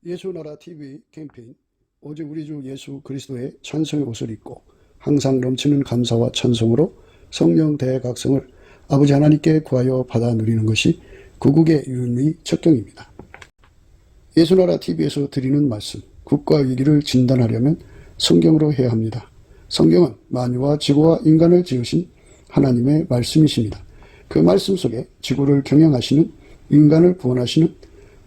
예수나라 TV 캠페인 오직 우리 주 예수 그리스도의 찬송의 옷을 입고 항상 넘치는 감사와 찬송으로 성령 대각성을 아버지 하나님께 구하여 받아 누리는 것이 구국의 유일의 척경입니다. 예수나라 TV에서 드리는 말씀, 국가 위기를 진단하려면 성경으로 해야 합니다. 성경은 만유와 지구와 인간을 지으신 하나님의 말씀이십니다. 그 말씀 속에 지구를 경영하시는, 인간을 구원하시는,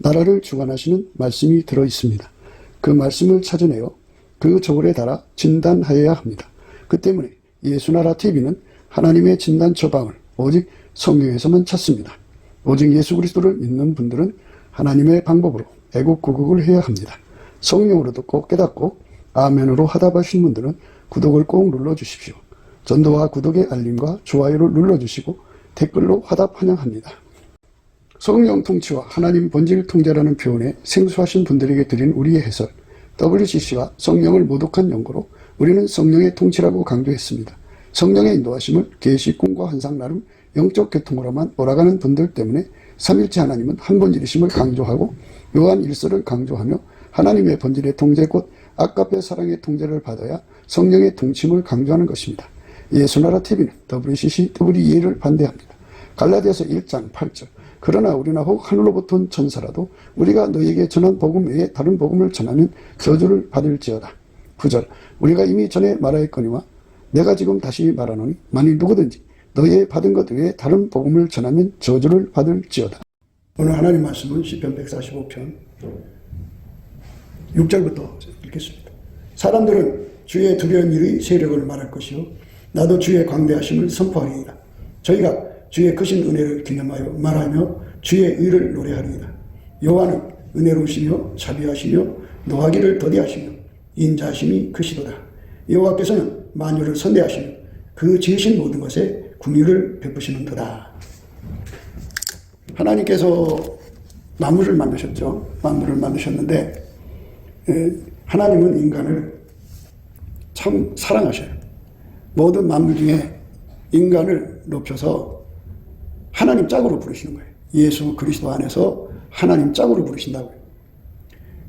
나라를 주관하시는 말씀이 들어있습니다. 그 말씀을 찾아내어 그 저울에 달아 진단하여야 합니다. 그 때문에 예수나라 TV는 하나님의 진단 처방을 오직 성경에서만 찾습니다. 오직 예수 그리스도를 믿는 분들은 하나님의 방법으로 애국구국을 해야 합니다. 성령으로 듣고 깨닫고 아멘으로 화답하신 분들은 구독을 꼭 눌러주십시오. 전도와 구독의 알림과 좋아요를 눌러주시고 댓글로 화답 환영합니다. 성령 통치와 하나님 본질 통제라는 표현에 생소하신 분들에게 드린 우리의 해설, WCC가 성령을 모독한 연고로 우리는 성령의 통치라고 강조했습니다. 성령의 인도하심을 계시, 꿈과 환상 나름 영적 계통으로만 몰아가는 분들 때문에 삼일체 하나님은 한 본질이심을 강조하고 요한 1서를 강조하며 하나님의 본질의 통제 곧 아까페 사랑의 통제를 받아야 성령의 통치임을 강조하는 것입니다. 예수나라 TV는 WCC, WEA를 반대합니다. 갈라디아서 1장 8절 그러나 우리나 혹 하늘로부터 온 천사라도 우리가 너희에게 전한 복음 외에 다른 복음을 전하면 저주를 받을지어다. 9절 우리가 이미 전에 말하였거니와 내가 지금 다시 말하노니 만일 누구든지 너희의 받은 것 외에 다른 복음을 전하면 저주를 받을지어다. 오늘 하나님 말씀은 시편 145편 6절부터 읽겠습니다. 사람들은 주의 두려운 일의 세력을 말할 것이요 나도 주의 광대하심을 선포하리이다. 저희가 주의 크신 은혜를 기념하여 말하며 주의 의를 노래하리이다. 여호와는 은혜로우시며 자비하시며 노하기를 더디하시며 인자하심이 크시도다. 여호와께서는 만유를 선대하시며 그 지으신 모든 것에 긍휼을 베푸시는도다. 하나님께서 만물을 만드셨죠. 만물을 만드셨는데 하나님은 인간을 참 사랑하셔요. 모든 만물 중에 인간을 높여서 하나님 짝으로 부르시는 거예요. 예수 그리스도 안에서 하나님 짝으로 부르신다고요.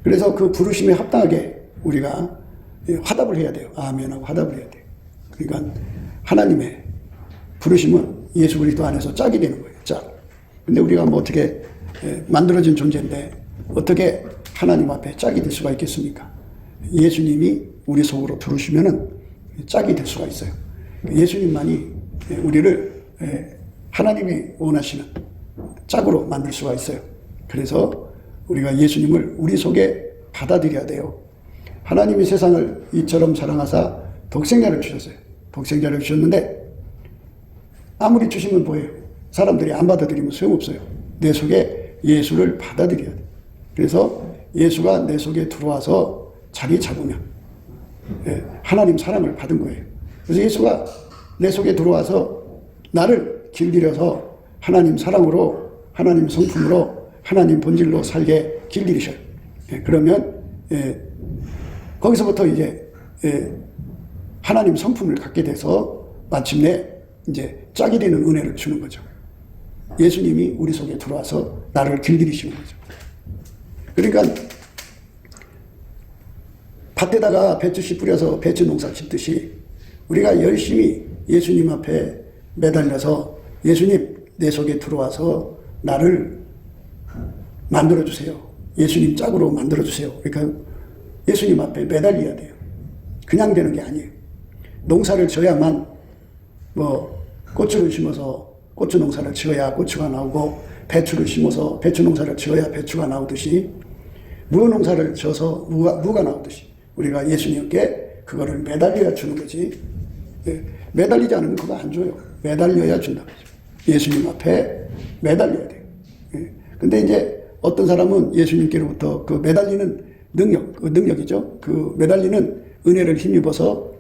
그래서 그 부르심에 합당하게 우리가 화답을 해야 돼요. 아멘하고 화답을 해야 돼요. 그러니까 하나님의 부르심은 예수 그리스도 안에서 짝이 되는 거예요. 짝. 근데 우리가 뭐 어떻게 만들어진 존재인데 어떻게 하나님 앞에 짝이 될 수가 있겠습니까? 예수님이 우리 속으로 들어오시면은 짝이 될 수가 있어요. 예수님만이 우리를 하나님이 원하시는 짝으로 만들 수가 있어요. 그래서 우리가 예수님을 우리 속에 받아들여야 돼요. 하나님이 세상을 이처럼 사랑하사 독생자를 주셨어요. 독생자를 주셨는데 아무리 주시면 뭐예요? 사람들이 안 받아들이면 소용없어요. 내 속에 예수를 받아들여야 돼요. 그래서 예수가 내 속에 들어와서 자리 잡으면 하나님 사랑을 받은 거예요. 그래서 예수가 내 속에 들어와서 나를 길들여서 하나님 사랑으로, 하나님 성품으로, 하나님 본질로 살게 길들이셔요. 그러면 거기서부터 이제 하나님 성품을 갖게 돼서 마침내 이제 짝이 되는 은혜를 주는 거죠. 예수님이 우리 속에 들어와서 나를 길들이시는 거죠. 그러니까 밭에다가 배추씨 뿌려서 배추 농사 짓듯이 우리가 열심히 예수님 앞에 매달려서 예수님 내 속에 들어와서 나를 만들어주세요. 예수님 짝으로 만들어주세요. 그러니까 예수님 앞에 매달려야 돼요. 그냥 되는 게 아니에요. 농사를 지어야만 뭐 고추를 심어서 고추 농사를 지어야 고추가 나오고 배추를 심어서 배추 농사를 지어야 배추가 나오듯이 무 농사를 지어서 무가 나오듯이 우리가 예수님께 그거를 매달려야 주는 거지. 매달리지 않으면 그거 안 줘요. 매달려야 준다. 예수님 앞에 매달려야 돼요. 근데 이제 어떤 사람은 예수님께로부터 그 매달리는 능력, 그 능력이죠. 그 매달리는 은혜를 힘입어서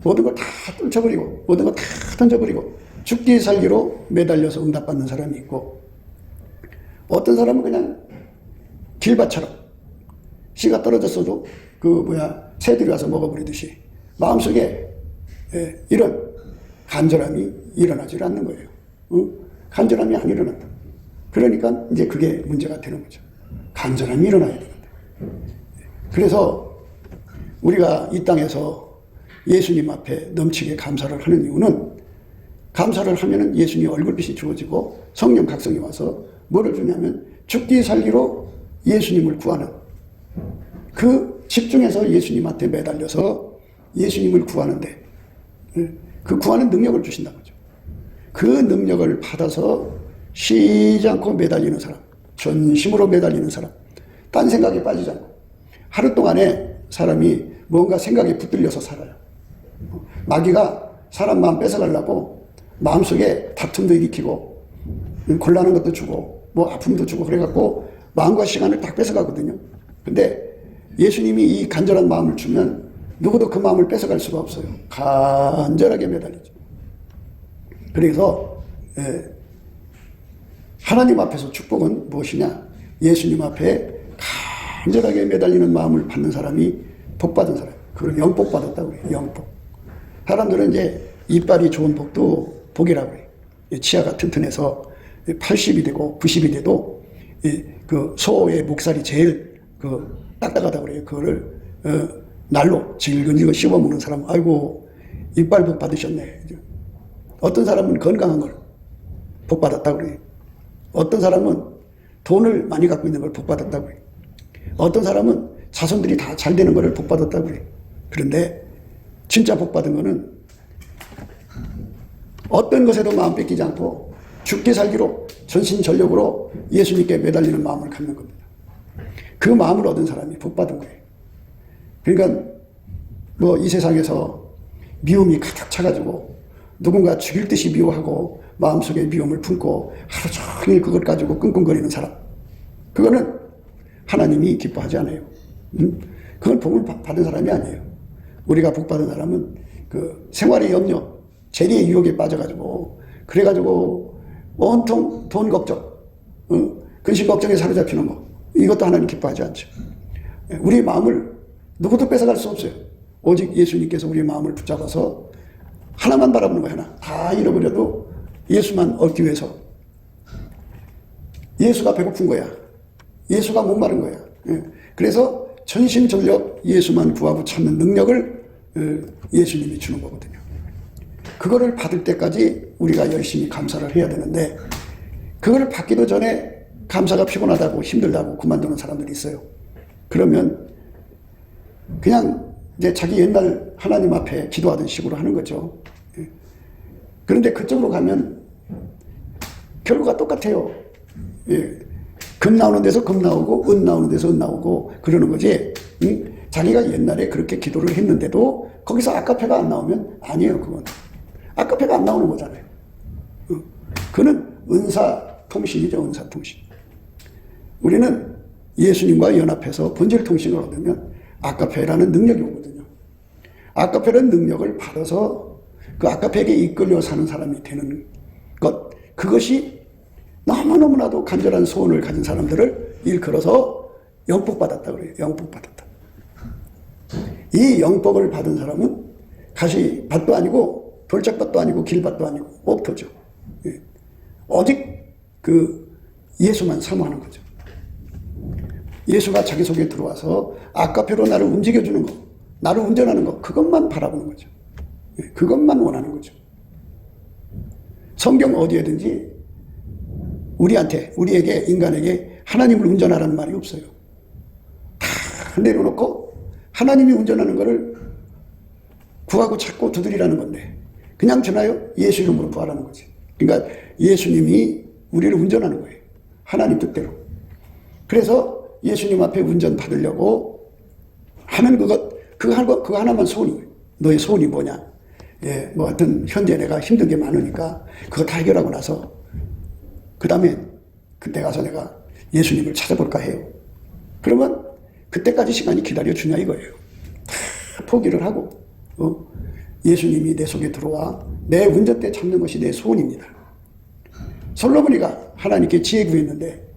모든 걸 다 뚫쳐버리고, 모든 걸 다 던져버리고, 죽기 살기로 매달려서 응답받는 사람이 있고, 어떤 사람은 그냥 길밭처럼 씨가 떨어졌어도 새들이 와서 먹어버리듯이 마음속에 이런 간절함이 일어나질 않는 거예요. 간절함이 안 일어난다. 그러니까 이제 그게 문제가 되는 거죠. 간절함이 일어나야 되는데. 그래서 우리가 이 땅에서 예수님 앞에 넘치게 감사를 하는 이유는, 감사를 하면은 예수님 얼굴빛이 주어지고 성령 각성이 와서 뭐를 주냐면 죽기 살기로 예수님을 구하는, 그 집중해서 예수님한테 매달려서 예수님을 구하는데 그 구하는 능력을 주신다는 거죠. 그 능력을 받아서 쉬지 않고 매달리는 사람, 전심으로 매달리는 사람, 딴 생각에 빠지지 않고 하루 동안에 사람이 뭔가 생각에 붙들려서 살아요. 마귀가 사람 마음 뺏어가려고 마음속에 다툼도 일으키고 곤란한 것도 주고 뭐 아픔도 주고 그래갖고 마음과 시간을 다 뺏어가거든요. 근데 예수님이 이 간절한 마음을 주면 누구도 그 마음을 뺏어갈 수가 없어요. 간절하게 매달리죠. 그래서 하나님 앞에서 축복은 무엇이냐? 예수님 앞에 간절하게 매달리는 마음을 받는 사람이 복받은 사람. 그걸 영복 받았다고 그래요. 영복. 사람들은 이제 이빨이 좋은 복도 복이라고 해요. 치아가 튼튼해서 80이 되고 90이 돼도 그 소의 목살이 제일 딱딱하다고 그래요. 그거를 날로 질근질근 씹어먹는 사람, 아이고 이빨 복 받으셨네. 어떤 사람은 건강한 걸 복 받았다고 그래요. 어떤 사람은 돈을 많이 갖고 있는 걸 복 받았다고 그래요. 어떤 사람은 자손들이 다 잘 되는 거를 복 받았다고 그래요. 그런데 진짜 복 받은 거는 어떤 것에도 마음 뺏기지 않고 죽기 살기로 전신전력으로 예수님께 매달리는 마음을 갖는 겁니다. 그 마음을 얻은 사람이 복 받은 거예요. 그러니까 뭐 이 세상에서 미움이 가득 차가지고 누군가 죽일 듯이 미워하고 마음속에 미움을 품고 하루 종일 그걸 가지고 끙끙거리는 사람, 그거는 하나님이 기뻐하지 않아요. 그건 복을 받은 사람이 아니에요. 우리가 복 받은 사람은 그 생활의 염려, 재리의 유혹에 빠져가지고 그래가지고 온통 돈 걱정, 근심 걱정에 사로잡히는 거, 이것도 하나님 기뻐하지 않죠. 우리 마음을 누구도 뺏어갈 수 없어요. 오직 예수님께서 우리 마음을 붙잡아서 하나만 바라보는 거예요. 하나. 다 잃어버려도 예수만 얻기 위해서. 예수가 배고픈 거야. 예수가 목마른 거야. 그래서 전심전력 예수만 구하고 찾는 능력을 예수님이 주는 거거든요. 그거를 받을 때까지 우리가 열심히 감사를 해야 되는데, 그거를 받기도 전에 감사가 피곤하다고 힘들다고 그만두는 사람들이 있어요. 그러면 그냥 이제 자기 옛날 하나님 앞에 기도하던 식으로 하는 거죠. 그런데 그쪽으로 가면 결과가 똑같아요. 금 나오는 데서 금 나오고 은 나오는 데서 은 나오고 그러는 거지. 자기가 옛날에 그렇게 기도를 했는데도 거기서 아까페가 안 나오면 아니에요. 그건 아까페가 안 나오는 거잖아요. 그는 은사통신이죠. 은사통신. 우리는 예수님과 연합해서 본질통신을 얻으면 아까페라는 능력이 오거든요. 아까페라는 능력을 받아서 그 아까페에게 이끌려 사는 사람이 되는 것, 그것이 너무너무나도 간절한 소원을 가진 사람들을 일컬어서 영복받았다 그래요. 영복받았다. 이 영복을 받은 사람은 가시밭도 아니고 돌짝밭도 아니고 길밭도 아니고 옥토죠. 오직 그 예수만 사모하는 거죠. 예수가 자기 속에 들어와서 아까페로 나를 움직여주는 거, 나를 운전하는 거, 그것만 바라보는 거죠. 그것만 원하는 거죠. 성경 어디에든지 우리에게, 인간에게 하나님을 운전하라는 말이 없어요. 다 내려놓고 하나님이 운전하는 거를 구하고 찾고 두드리라는 건데, 그냥 주나요? 예수 이름으로 구하라는 거지. 그러니까 예수님이 우리를 운전하는 거예요. 하나님 뜻대로. 그래서 예수님 앞에 운전 받으려고 하는 그거 하나만 소원이에요. 너의 소원이 뭐냐? 뭐 하여튼 현재 내가 힘든 게 많으니까 그거 다 해결하고 나서 그 다음에 그때 가서 내가 예수님을 찾아볼까 해요. 그러면 그때까지 시간이 기다려주냐 이거예요. 다 포기를 하고 예수님이 내 속에 들어와 내 운전대 잡는 것이 내 소원입니다. 솔로몬이가 하나님께 지혜 구했는데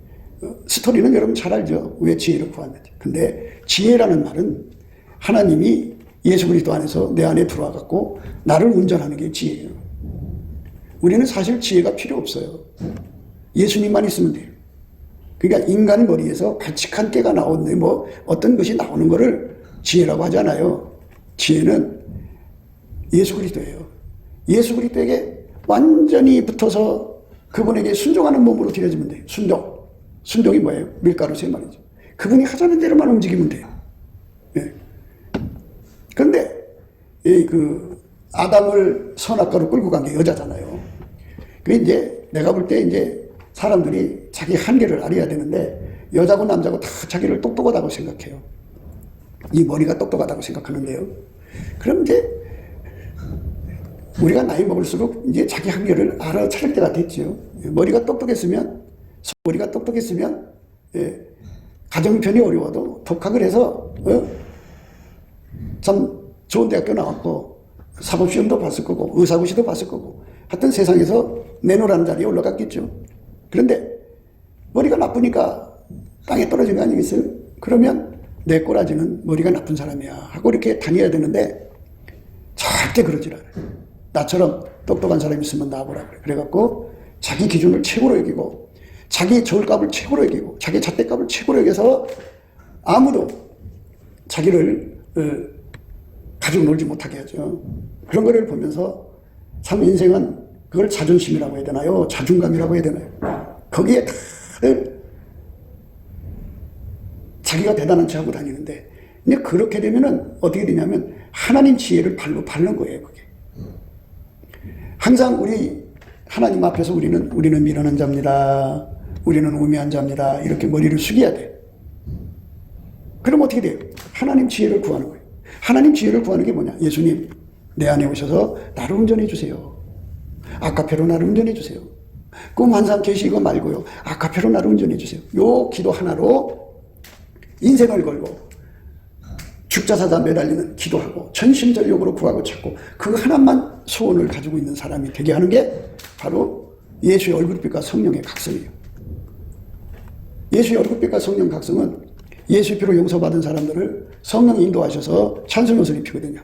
스토리는 여러분 잘 알죠. 왜 지혜를 구했는지. 근데 지혜라는 말은 하나님이 예수 그리스도 안에서 내 안에 들어와 갖고 나를 운전하는 게 지혜예요. 우리는 사실 지혜가 필요 없어요. 예수님만 있으면 돼요. 그러니까 인간 머리에서 발칙한 깨가 나오는데 뭐 어떤 것이 나오는 것을 지혜라고 하잖아요. 지혜는 예수 그리스도예요. 예수 그리스도에게 완전히 붙어서 그분에게 순종하는 몸으로 들여지면 돼요. 순종이 뭐예요? 밀가루 세 마리죠. 그분이 하자는 대로만 움직이면 돼요. 예. 그런데 그 아담을 선악과로 끌고 간 게 여자잖아요. 그 이제 내가 볼 때 이제 사람들이 자기 한계를 알아야 되는데 여자고 남자고 다 자기를 똑똑하다고 생각해요. 이 머리가 똑똑하다고 생각하는데요. 그럼 이제 우리가 나이 먹을수록 이제 자기 한계를 알아차릴 때가 됐죠. 머리가 똑똑했으면 예, 가정편이 어려워도 독학을 해서 참 좋은 대학교 나왔고 사법시험도 봤을 거고 의사고시도 봤을 거고 하여튼 세상에서 내놓으라는 자리에 올라갔겠죠. 그런데 머리가 나쁘니까 땅에 떨어진 거 아니겠어요? 그러면 내 꼬라지는 머리가 나쁜 사람이야 하고 이렇게 다녀야 되는데 절대 그러질 않아요. 나처럼 똑똑한 사람이 있으면 나와보라 그래. 그래갖고 자기 기준을 최고로 여기고 자기 저울값을 최고로 여기고 자기 잣대값을 최고로 여기서 아무도 자기를 가지고 놀지 못하게 하죠. 그런 거를 보면서 참 인생은 그걸 자존심이라고 해야 되나요? 자존감이라고 해야 되나요? 거기에 다들 자기가 대단한 체 하고 다니는데 이제 그렇게 되면은 어떻게 되냐면 하나님 지혜를 발로 밟는 거예요. 그게 항상 우리 하나님 앞에서 우리는 미련한 자입니다. 우리는 우매한 자입니다. 이렇게 머리를 숙여야 돼. 그럼 어떻게 돼요? 하나님 지혜를 구하는 거예요. 하나님 지혜를 구하는 게 뭐냐? 예수님 내 안에 오셔서 나를 운전해 주세요. 아카페로 나를 운전해 주세요. 꿈 환상 계시 이거 말고요. 아카페로 나를 운전해 주세요. 요 기도 하나로 인생을 걸고 죽자사자 매달리는 기도하고 전심전력으로 구하고 찾고 그 하나만 소원을 가지고 있는 사람이 되게 하는 게 바로 예수의 얼굴빛과 성령의 각성이에요. 예수의 얼굴빛과 성령 각성은 예수의 피로 용서받은 사람들을 성령이 인도하셔서 찬송옷을 입히거든요.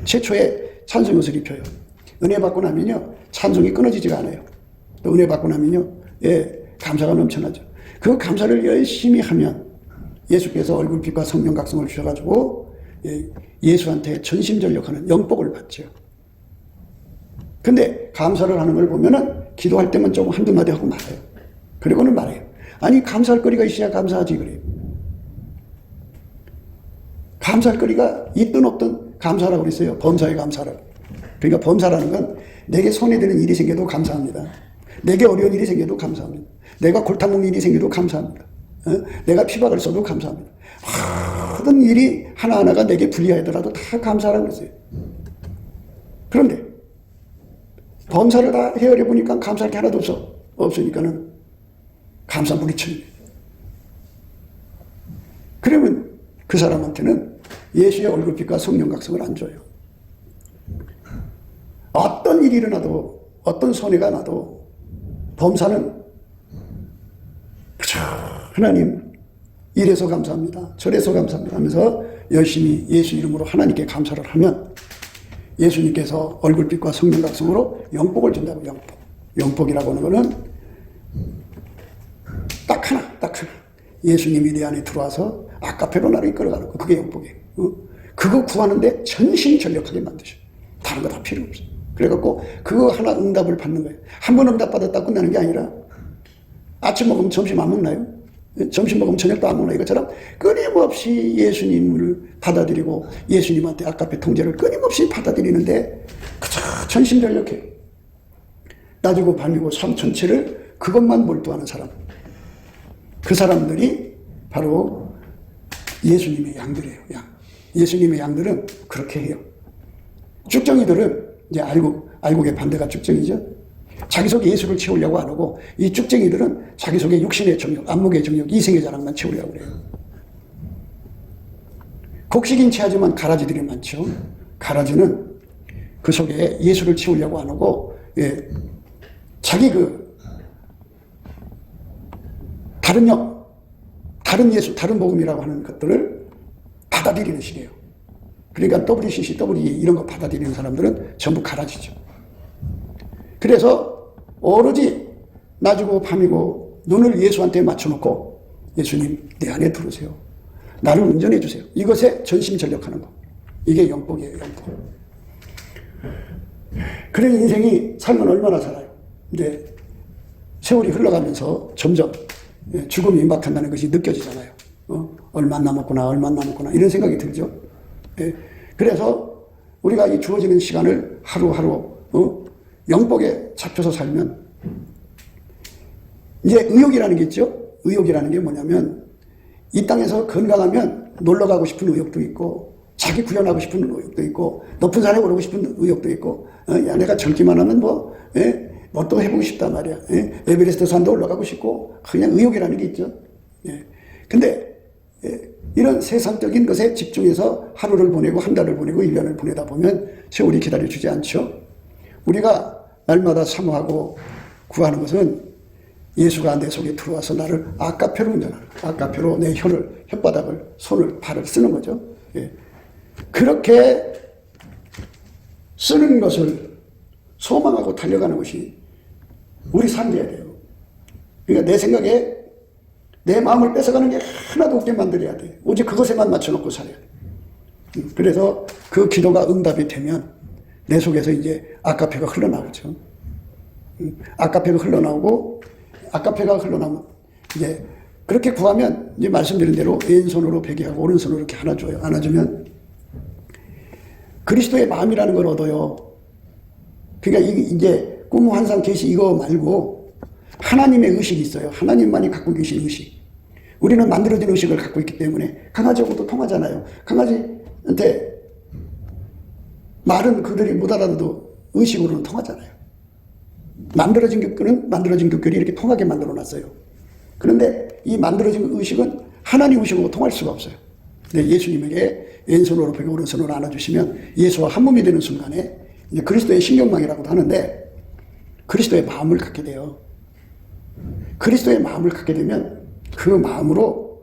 최초에 찬송옷을 입혀요. 은혜 받고 나면요 찬송이 끊어지지가 않아요. 또 은혜 받고 나면요 감사가 넘쳐나죠. 그 감사를 열심히 하면 예수께서 얼굴빛과 성령 각성을 주셔가지고 예수한테 전심전력하는 영복을 받죠. 근데 감사를 하는 걸 보면은 기도할 때만 조금 한두 마디 하고 말아요. 그리고는 말해요. 아니 감사할 거리가 있어야 감사하지 그래요. 감사할 거리가 있든 없든 감사라고 그랬어요. 범사에 감사라고. 그러니까 범사라는 건 내게 손에 드는 일이 생겨도 감사합니다. 내게 어려운 일이 생겨도 감사합니다. 내가 골탕 먹는 일이 생겨도 감사합니다. 내가 피박을 써도 감사합니다. 모든 일이 하나하나가 내게 불리하더라도 다 감사라고 그랬어요. 그런데 범사를 다 헤아려 보니까 감사할 게 하나도 없으니까는 감사 무리천이에요. 그러면 그 사람한테는 예수의 얼굴빛과 성령 각성을 안 줘요. 어떤 일이 일어나도 어떤 손해가 나도 범사는 그저 하나님 이래서 감사합니다. 저래서 감사합니다 하면서 열심히 예수 이름으로 하나님께 감사를 하면 예수님께서 얼굴빛과 성령 각성으로 영복을 준다고. 영복이라고 하는 거는 딱 하나 예수님이 내 안에 들어와서 아카페로 나를 이끌어가는 거. 그게 영복이에요. 그거 구하는데 전심전력하게 만드셔. 다른 거 다 필요 없어. 그래갖고 그거 하나 응답을 받는 거예요. 한 번 응답 받았다 끝나는 게 아니라 아침 먹으면 점심 안 먹나요? 점심 먹으면 저녁도 안 먹나? 이것처럼 끊임없이 예수님을 받아들이고 예수님한테 아카페 통제를 끊임없이 받아들이는데 그저 전심전력해요. 낮이고 밤이고 삶 전체를 그것만 몰두하는 사람. 그 사람들이 바로 예수님의 양들이에요. 예수님의 양들은 그렇게 해요. 쭉정이들은 이제 알곡의 반대가 쭉정이죠. 자기 속에 예수를 채우려고 안 하고 이 쭉정이들은 자기 속에 육신의 정욕, 안목의 정욕, 이생의 자랑만 채우려고 그래요. 곡식인체하지만 가라지들이 많죠. 가라지는 그 속에 예수를 채우려고 안 하고 자기 다른 예수, 다른 복음이라고 하는 것들을 받아들이는 식이에요. 그러니까 WCC, WE 이런 거 받아들이는 사람들은 전부 가라지죠. 그래서 오로지 낮이고 밤이고 눈을 예수한테 맞춰놓고 예수님 내 안에 들어오세요. 나를 운전해 주세요. 이것에 전심전력하는 거. 이게 영복이에요. 영복. 그런 인생이 살면 얼마나 살아요. 이제 세월이 흘러가면서 점점 죽음이 임박한다는 것이 느껴지잖아요. 얼마 남았구나, 얼마 남았구나 이런 생각이 들죠. 그래서 우리가 이 주어지는 시간을 하루하루 영복에 잡혀서 살면, 이제 의욕이라는 게 있죠. 의욕이라는 게 뭐냐면 이 땅에서 건강하면 놀러 가고 싶은 의욕도 있고, 자기 구현하고 싶은 의욕도 있고, 높은 산에 오르고 싶은 의욕도 있고, 야 내가 젊기만 하면 뭐 또 해보고 싶단 말이야. 에베레스트 산도 올라가고 싶고, 그냥 의욕이라는 게 있죠. 근데 이런 세상적인 것에 집중해서 하루를 보내고 한 달을 보내고 1년을 보내다 보면 세월이 기다려주지 않죠. 우리가 날마다 사모하고 구하는 것은 예수가 내 속에 들어와서 나를 아까페로 운전하는 거예요. 아까페로 내 혀를, 혓바닥을, 손을, 발을 쓰는 거죠. 그렇게 쓰는 것을 소망하고 달려가는 것이 우리 삶이어야 돼요. 그러니까 내 생각에 내 마음을 뺏어가는 게 하나도 없게 만들어야 돼. 오직 그것에만 맞춰놓고 살아야 돼. 그래서 그 기도가 응답이 되면 내 속에서 이제 아까페가 흘러나오죠. 아까페가 흘러나오고, 아까페가 흘러나오면 이제 그렇게 구하면 이제 말씀드린 대로 왼손으로 베개하고 오른손으로 이렇게 안아줘요. 안아주면 그리스도의 마음이라는 걸 얻어요. 그러니까 이제 꿈, 환상, 계시 이거 말고 하나님의 의식이 있어요. 하나님만이 갖고 계신 의식. 우리는 만들어진 의식을 갖고 있기 때문에 강아지하고도 통하잖아요. 강아지한테 말은 그들이 못 알아도 의식으로는 통하잖아요. 만들어진 교결은 만들어진 교결이 이렇게 통하게 만들어 놨어요. 그런데 이 만들어진 의식은 하나님 의식으로 통할 수가 없어요. 근데 예수님에게 왼손으로 베고 오른손으로 안아주시면 예수와 한 몸이 되는 순간에 이제 그리스도의 신경망이라고도 하는데, 그리스도의 마음을 갖게 돼요. 그리스도의 마음을 갖게 되면 그 마음으로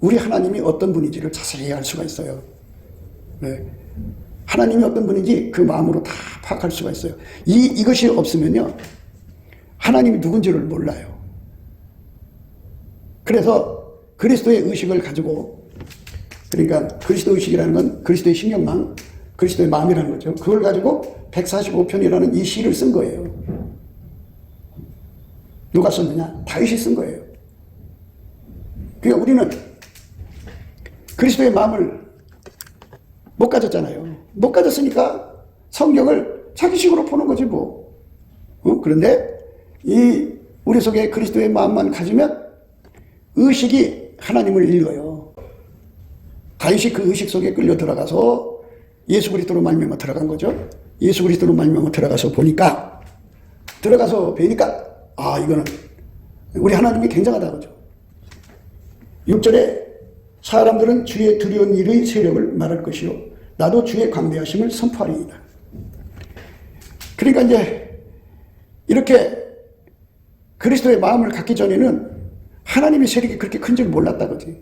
우리 하나님이 어떤 분인지를 자세히 알 수가 있어요. 하나님이 어떤 분인지 그 마음으로 다 파악할 수가 있어요. 이것이 없으면요, 하나님이 누군지를 몰라요. 그래서 그리스도의 의식을 가지고, 그러니까 그리스도 의식이라는 건 그리스도의 신경망, 그리스도의 마음이라는 거죠. 그걸 가지고 145편이라는 이 시를 쓴 거예요. 누가 썼느냐? 다윗이 쓴 거예요. 그러니까 우리는 그리스도의 마음을 못 가졌잖아요. 못 가졌으니까 성경을 자기식으로 보는 거지 뭐. 그런데 우리 속에 그리스도의 마음만 가지면 의식이 하나님을 읽어요. 다윗이 그 의식 속에 끌려 들어가서 예수 그리스도로 말미암아 들어간 거죠. 예수 그리스도로 말미암아 들어가서 보니까, 이거는 우리 하나님이 굉장하다 그죠. 6절에 사람들은 주의 두려운 일의 세력을 말할 것이요 나도 주의 광대하심을 선포하리이다. 그러니까 이제 이렇게 그리스도의 마음을 갖기 전에는 하나님의 세력이 그렇게 큰 줄 몰랐다 그지.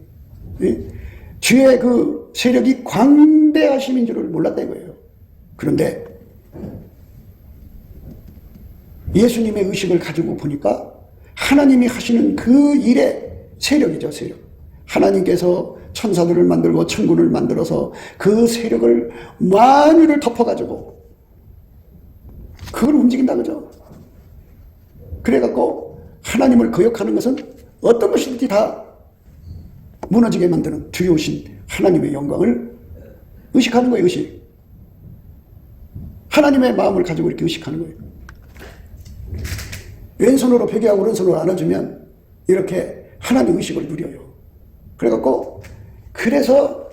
주의 그 세력이 광대하심인 줄을 몰랐다 이거예요. 그런데 예수님의 의식을 가지고 보니까 하나님이 하시는 그 일의 세력이죠, 세력. 하나님께서 천사들을 만들고 천군을 만들어서 그 세력을 만유를 덮어가지고 그걸 움직인다 그죠. 그래갖고 하나님을 거역하는 것은 어떤 것이든지 다 무너지게 만드는 두려우신 하나님의 영광을 의식하는 거예요. 의식. 하나님의 마음을 가지고 이렇게 의식하는 거예요. 왼손으로 베개하고 오른손으로 안아주면 이렇게 하나님 의식을 누려요. 그래갖고 그래서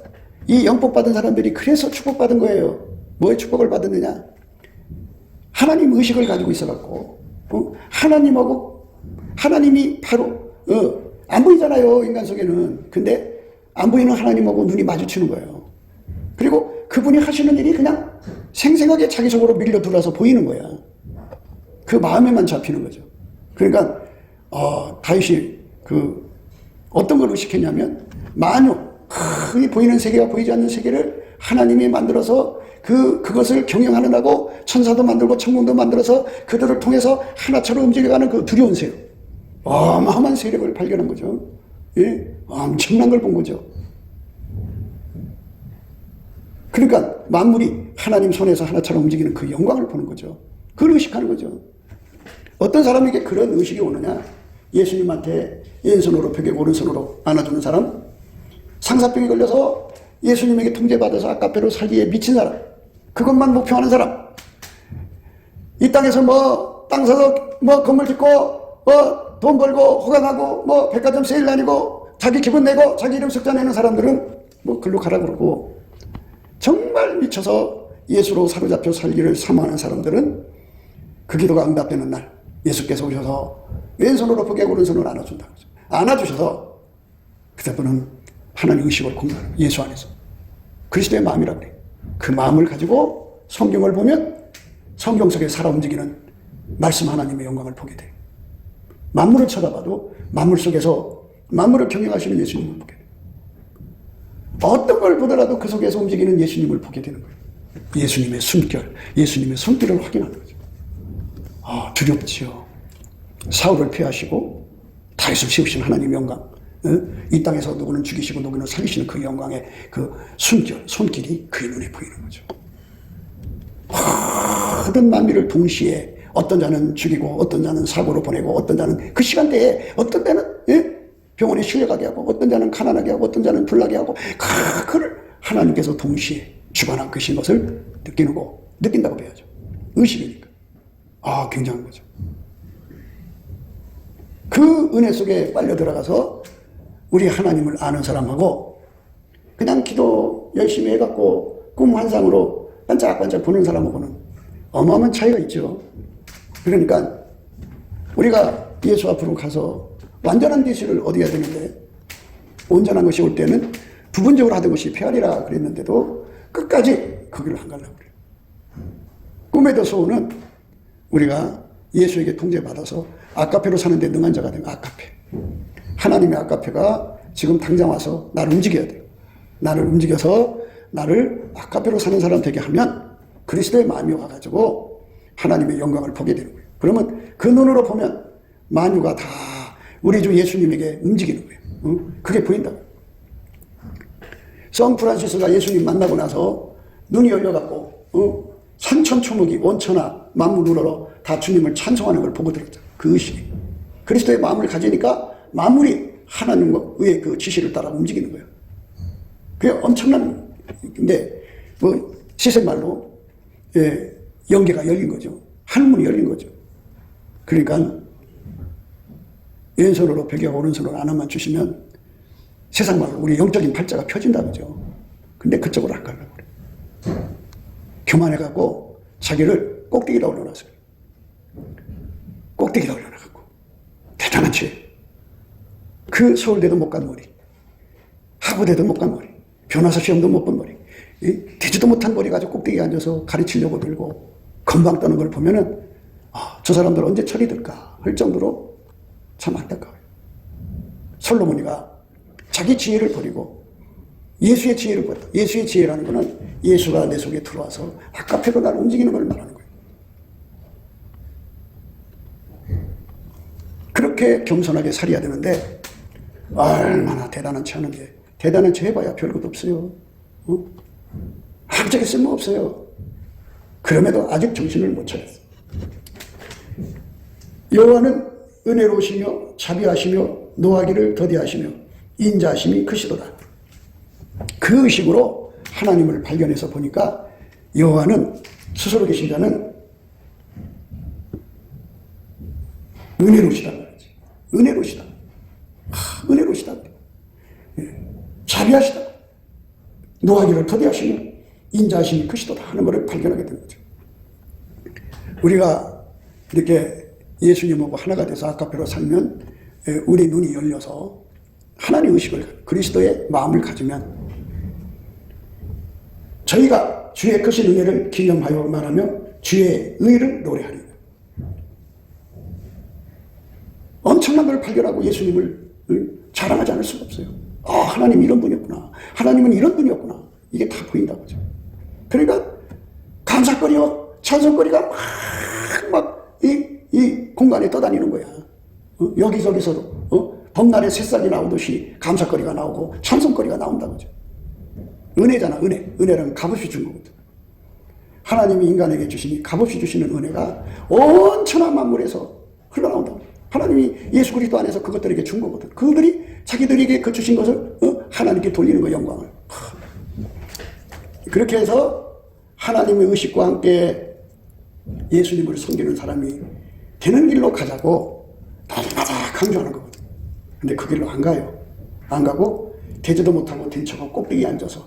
이 영복 받은 사람들이 그래서 축복받은 거예요. 뭐에 축복을 받았느냐? 하나님 의식을 가지고 있어갖고 하나님하고 하나님이 바로 안 보이잖아요, 인간 속에는. 근데 안 보이는 하나님하고 눈이 마주치는 거예요. 그리고 그분이 하시는 일이 그냥 생생하게 자기 속으로 밀려 들어와서 보이는 거야. 그 마음에만 잡히는 거죠. 그러니까 다윗이 어떤 걸 의식했냐면 만유, 흔히 보이는 세계가 보이지 않는 세계를 하나님이 만들어서 그것을 경영하느라고 천사도 만들고 천군도 만들어서 그들을 통해서 하나처럼 움직여가는 그 두려운 세력. 어마어마한 세력을 발견한 거죠. 예? 엄청난 걸 본 거죠. 그러니까 만물이 하나님 손에서 하나처럼 움직이는 그 영광을 보는 거죠. 그걸 의식하는 거죠. 어떤 사람에게 그런 의식이 오느냐? 예수님한테 왼손으로 벽에 오른손으로 안아주는 사람, 상사병에 걸려서 예수님에게 통제받아서 아까페로 살기에 미친 사람, 그것만 목표하는 사람, 이 땅에서 땅 사서 건물 짓고 돈 벌고 호강하고 백화점 세일 다니고 자기 기분 내고 자기 이름 석자 내는 사람들은 글로 가라 그러고, 정말 미쳐서 예수로 사로잡혀 살기를 사모하는 사람들은 그 기도가 응답되는 날 예수께서 오셔서 왼손으로 벽에 오른손으로 안아준다는 거죠. 안아주셔서 그때부터는 하나님 의식을 공유하는 거예요. 예수 안에서. 그리스도의 마음이라고 그래요. 그 마음을 가지고 성경을 보면 성경 속에 살아 움직이는 말씀 하나님의 영광을 보게 돼요. 만물을 쳐다봐도 만물 속에서 만물을 경영하시는 예수님을 보게 돼요. 어떤 걸 보더라도 그 속에서 움직이는 예수님을 보게 되는 거예요. 예수님의 숨결, 예수님의 손길을 확인하는 거죠. 두렵지요. 사울을 피하시고 다윗을 세우신 하나님의 영광, 이 땅에서 누구는 죽이시고 누구는 살리시는 그 영광의 그 숨결, 손길이 그의 눈에 보이는 거죠. 모든 만민을 동시에 어떤 자는 죽이고 어떤 자는 사고로 보내고 어떤 자는 그 시간대에 어떤 때는 병원에 실려가게 하고 어떤 자는 가난하게 하고 어떤 자는 불나게 하고, 그걸 하나님께서 동시에 주관한 것인 것을 느낀다고 봐야죠. 의식이니까. 굉장한 거죠. 그 은혜 속에 빨려 들어가서 우리 하나님을 아는 사람하고 그냥 기도 열심히 해갖고 꿈 환상으로 반짝반짝 보는 사람하고는 어마어마한 차이가 있죠. 그러니까 우리가 예수 앞으로 가서 완전한 계시를 얻어야 되는데, 온전한 것이 올 때는 부분적으로 하던 것이 폐하리라 그랬는데도 끝까지 거기를 안 가려고 그래요. 꿈에도 소원은 우리가 예수에게 통제받아서 아카페로 사는데 능한 자가 되면 아카페, 하나님의 아카페가 지금 당장 와서 나를 움직여야 돼요. 나를 움직여서 나를 아카페로 사는 사람 되게 하면 그리스도의 마음이 와가지고 하나님의 영광을 보게 되는 거예요. 그러면 그 눈으로 보면 만유가 다 우리 주 예수님에게 움직이는 거예요. 그게 보인다고. 성 프란시스가 예수님 만나고 나서 눈이 열려갖고 산천초목이 원천하 만물 우러러 다 주님을 찬송하는 걸 보고 들었죠. 그 의식이. 그리스도의 마음을 가지니까 만물이 하나님의 그 지시를 따라 움직이는 거예요. 그게 엄청난, 근데 시세말로 영계가 열린 거죠. 하늘문이 열린 거죠. 그러니까 왼손으로 벽에 오른손으로 하나만 주시면 세상 말로 우리 영적인 팔자가 펴진다 그죠. 근데 그쪽으로 안 가려고 그래. 교만해갖고 자기를 꼭대기다 올려놨어요. 꼭대기다 올려놔갖고 대단한 죄. 그 서울대도 못 간 머리, 하버대도 못 간 머리, 변호사 시험도 못 본 머리, 되지도 못한 머리 가지고 꼭대기에 앉아서 가르치려고 들고 건방 떠는 걸 보면은 저 사람들 언제 철이 들까 할 정도로 참 안타까워요. 솔로몬이가 자기 지혜를 버리고 예수의 지혜를 버렸다. 예수의 지혜라는 것은 예수가 내 속에 들어와서 아까페로 나를 움직이는 걸 말하는 거예요. 그렇게 겸손하게 살아야 되는데 얼마나 대단한 채 하는데, 대단한 채 해봐야 별것도 없어요. 아무짝에 쓸모없어요. 그럼에도 아직 정신을 못 차렸어요. 여호와는 은혜로우시며 자비하시며 노하기를 더디하시며 인자하심이 크시도다. 그 의식으로 하나님을 발견해서 보니까 여호와는, 스스로 계신 자는 은혜로우시다는 거지. 은혜로우시다. 은혜로우시다. 자비하시다. 노하기를 더디하시며 인자하심이 크시도다 하는 것을 발견하게 된 거죠. 우리가 이렇게 예수님하고 하나가 돼서 아카페로 살면 우리 눈이 열려서 하나님의 의식을, 그리스도의 마음을 가지면 저희가 주의 크신 은혜를 기념하여 말하며 주의 의를 노래하리라. 엄청난 걸 발견하고 예수님을 자랑하지 않을 수가 없어요. 하나님 이런 분이었구나. 하나님은 이런 분이었구나. 이게 다 보인다고 하죠. 그러니까 감사거리와 찬송거리가 막 이 공간에 떠다니는 거야. 여기저기서도 봄날에 새싹이 나오듯이 감사거리가 나오고 찬송거리가 나온다고 하죠. 은혜잖아, 은혜. 은혜라는 값없이 준 거거든. 하나님이 인간에게 주시니 값없이 주시는 은혜가 온 천하 만물에서 흘러나온다고. 하나님이 예수 그리스도 안에서 그것들에게 준 거거든. 그들이 자기들에게 그 주신 것을 하나님께 돌리는 거, 영광을. 그렇게 해서 하나님의 의식과 함께 예수님을 섬기는 사람이 되는 길로 가자고 날마다 강조하는 거거든. 근데 그 길로 안 가요. 안 가고 되지도 못하고 된 척하고 꼭대기에 앉아서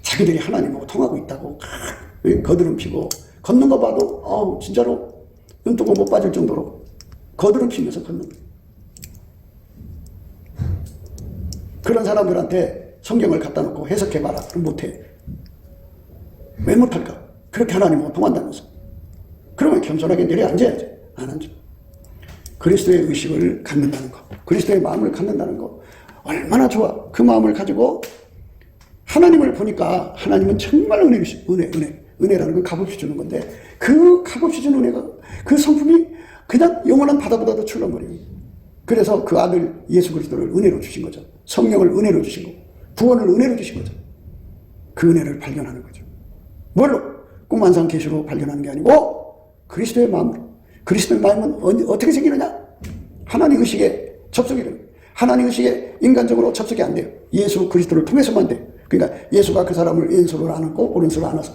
자기들이 하나님하고 통하고 있다고 거드름 피고 걷는 거 봐도 진짜로 눈뜨고 못 빠질 정도로 거드름 피면서 걷는 거예요. 그런 사람들한테 성경을 갖다 놓고 해석해봐라. 그럼 못해. 왜 못할까? 그렇게 하나님하고 통한다면서. 그러면 겸손하게 내려앉아야지. 안 앉아. 그리스도의 의식을 갖는다는 거, 그리스도의 마음을 갖는다는 거 얼마나 좋아. 그 마음을 가지고 하나님을 보니까 하나님은 정말 은혜라는 건 값없이 주는 건데 그 값없이 주는 은혜가 그 성품이 그냥 영원한 바다보다도 출렁거려요. 그래서 그 아들 예수 그리스도를 은혜로 주신 거죠. 성령을 은혜로 주신 거고 구원을 은혜로 주신 거죠. 그 은혜를 발견하는 거죠. 뭘로? 꿈만상 계시로 발견하는 게 아니고 그리스도의 마음으로. 그리스도의 마음은 어떻게 생기느냐? 하나님 의식에 접속이 돼요. 하나님 의식에 인간적으로 접속이 안 돼요. 예수 그리스도를 통해서만 돼요. 그러니까 예수가 그 사람을 왼손으로 안고 오른손으로 안아서